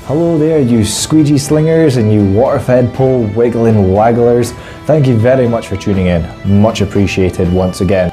Hello there, you squeegee slingers and you water-fed pole wiggling wagglers. Thank you very much for tuning in. Much appreciated once again.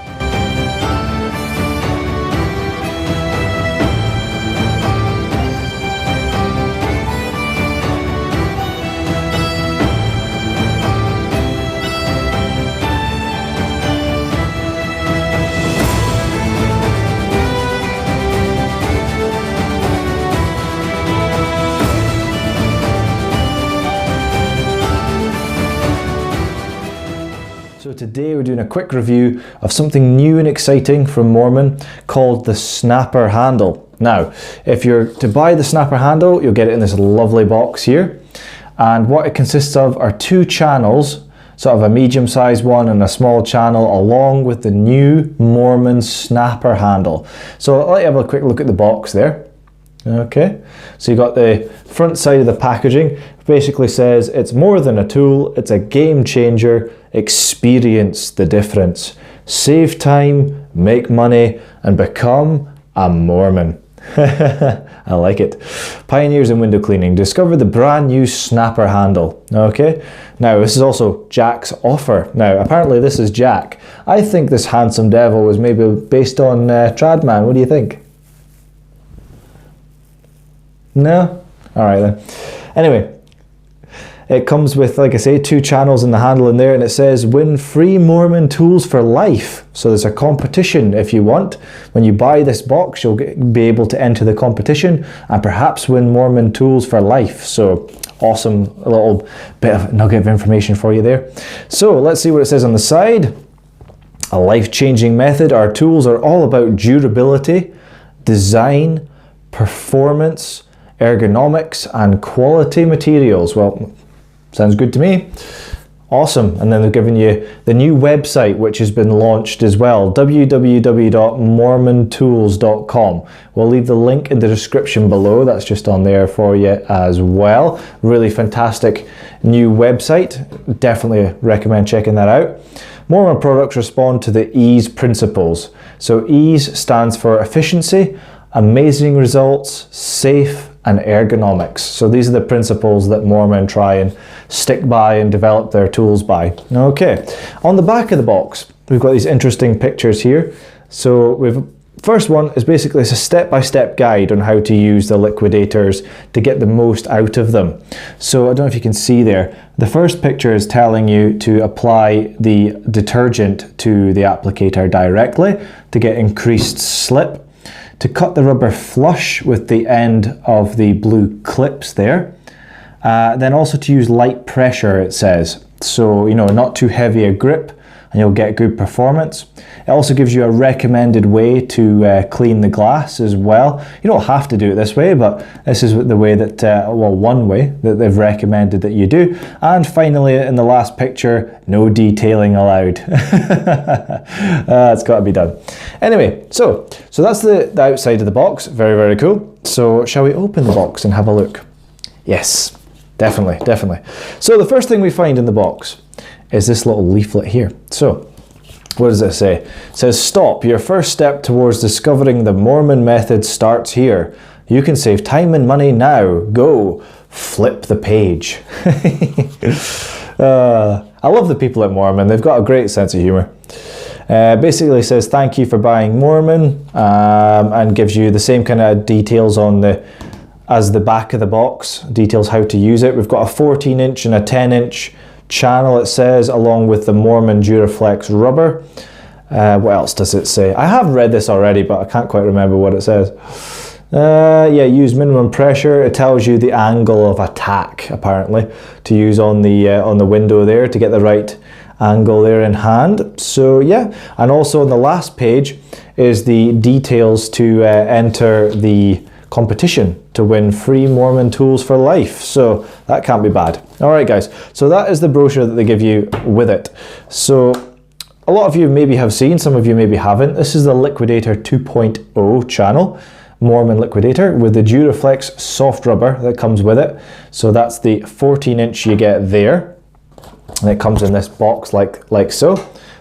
So today we're doing a quick review of something new and exciting from Moerman called the snapper handle. Now, if you're to buy the snapper handle, you'll get it in this lovely box here. And what it consists of are two channels, sort of a medium-sized one and a small channel, along with the new Moerman snapper handle. So I'll let you have a quick look at the box there. Okay, so you got the front side of the packaging. Basically says it's more than a tool, it's a game changer. Experience the difference. Save time, make money, and become a Moerman. I like it. Pioneers in window cleaning. Discover the brand new snapper handle. Okay, now this is also Jack's offer. Now apparently this is Jack. I think this handsome devil was maybe based on Tradman. What do you think? No? Alright then. Anyway, it comes with, like I say, two channels in the handle in there, and it says win free Moerman tools for life. So there's a competition if you want. When you buy this box, you'll be able to enter the competition and perhaps win Moerman tools for life. So awesome, a little bit of nugget of information for you there. So let's see what it says on the side. A life-changing method. Our tools are all about durability, design, performance, ergonomics, and quality materials. Well, sounds good to me. Awesome. And then they've given you the new website, which has been launched as well, www.moermantools.com. We'll leave the link in the description below. That's just on there for you as well. Really fantastic new website. Definitely recommend checking that out. Moerman products respond to the EASE principles. So EASE stands for efficiency, amazing results, safe, and ergonomics. So these are the principles that Moerman try and stick by and develop their tools by. Okay, on the back of the box, we've got these interesting pictures here. So first one is basically a step-by-step guide on how to use the liquidators to get the most out of them. So I don't know if you can see there, the first picture is telling you to apply the detergent to the applicator directly to get increased slip, to cut the rubber flush with the end of the blue clips there. Then also to use light pressure, it says. So, you know, not too heavy a grip and you'll get good performance. It also gives you a recommended way to clean the glass as well. You don't have to do it this way, but this is the way that, well, one way that they've recommended that you do. And finally, in the last picture, no detailing allowed. It's got to be done. Anyway, so that's the outside of the box. Very, very cool. So shall we open the box and have a look? Yes, definitely, definitely. So the first thing we find in the box is this little leaflet here. So what does it say? It says, stop. Your first step towards discovering the Moerman method starts here. You can save time and money now. Go. Flip the page. I love the people at Moerman. They've got a great sense of humor. Basically says thank you for buying Moerman, and gives you the same kind of details on as the back of the box, details how to use it. We've got a 14-inch and a 10-inch channel, it says, along with the Moerman Duraflex rubber. What else does it say? I have read this already, but I can't quite remember what it says. Yeah, use minimum pressure. It tells you the angle of attack, apparently, to use on the window there to get the right angle there in hand. So yeah, and also on the last page is the details to enter the competition to win free Moerman tools for life. So that can't be bad. All right, guys. So that is the brochure that they give you with it. So a lot of you maybe have seen, some of you maybe haven't. This is the Liquidator 2.0 channel, Moerman Liquidator, with the Duraflex soft rubber that comes with it. So that's the 14-inch you get there. And it comes in this box like so.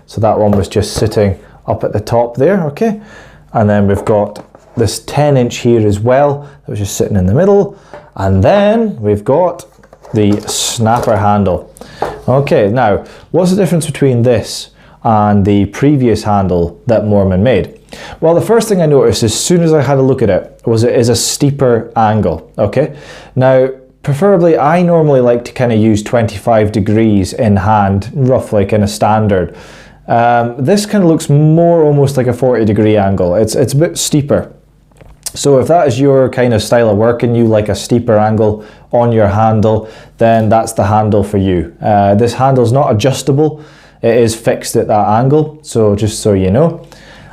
So that one was just sitting up at the top there, okay? And then we've got this 10-inch here as well, that was just sitting in the middle. And then we've got the snapper handle. Okay, now, what's the difference between this and the previous handle that Moerman made? Well, the first thing I noticed as soon as I had a look at it was it is a steeper angle, okay? Now, preferably, I normally like to kind of use 25 degrees in hand, roughly kind of standard. This kind of looks more almost like a 40-degree angle. It's a bit steeper. So if that is your kind of style of work and you like a steeper angle on your handle, then that's the handle for you. This handle is not adjustable. It is fixed at that angle, so just so you know.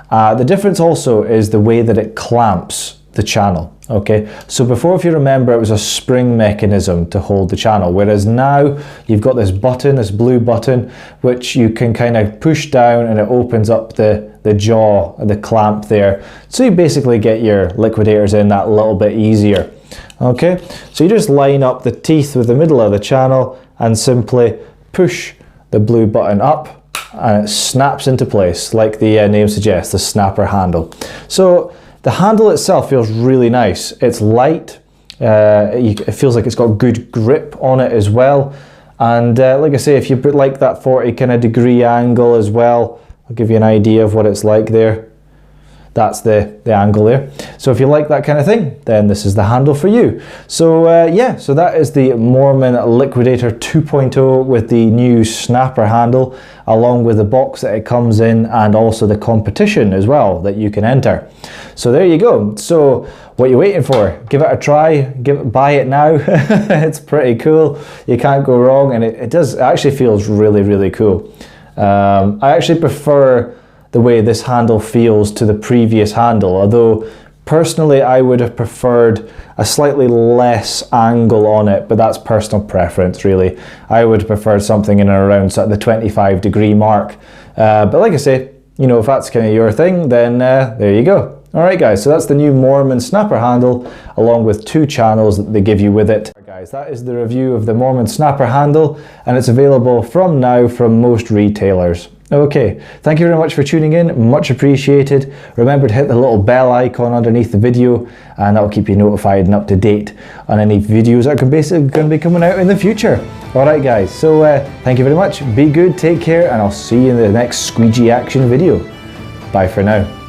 The difference also is the way that it clamps the channel. Okay, so before, if you remember, it was a spring mechanism to hold the channel, whereas now you've got this button, this blue button, which you can kind of push down and it opens up the jaw, the clamp there. So you basically get your liquidators in that little bit easier. Okay, so you just line up the teeth with the middle of the channel and simply push the blue button up and it snaps into place like the name suggests, the snapper handle. So the handle itself feels really nice. It's light, it feels like it's got good grip on it as well. And like I say, if you put like that 40 kind of degree angle as well, I'll give you an idea of what it's like there. That's the angle there. So if you like that kind of thing, then this is the handle for you. So yeah, so that is the Moerman Liquidator 2.0 with the new snapper handle, along with the box that it comes in and also the competition as well that you can enter. So there you go. So what are you waiting for? Give it a try, buy it now. It's pretty cool. You can't go wrong, and it actually feels really, really cool. I actually prefer the way this handle feels to the previous handle, although personally I would have preferred a slightly less angle on it, but that's personal preference really. I would have preferred something in and around sort of the 25-degree mark, but like I say, you know, if that's kind of your thing, then there you go. Alright guys, so that's the new Moerman snapper handle, along with 2 channels that they give you with it. Guys, that is the review of the Moerman snapper handle, and it's available from now from most retailers. Okay, thank you very much for tuning in, much appreciated. Remember to hit the little bell icon underneath the video, and that will keep you notified and up to date on any videos that are basically going to be coming out in the future. Alright guys, so thank you very much, be good, take care, and I'll see you in the next squeegee action video. Bye for now.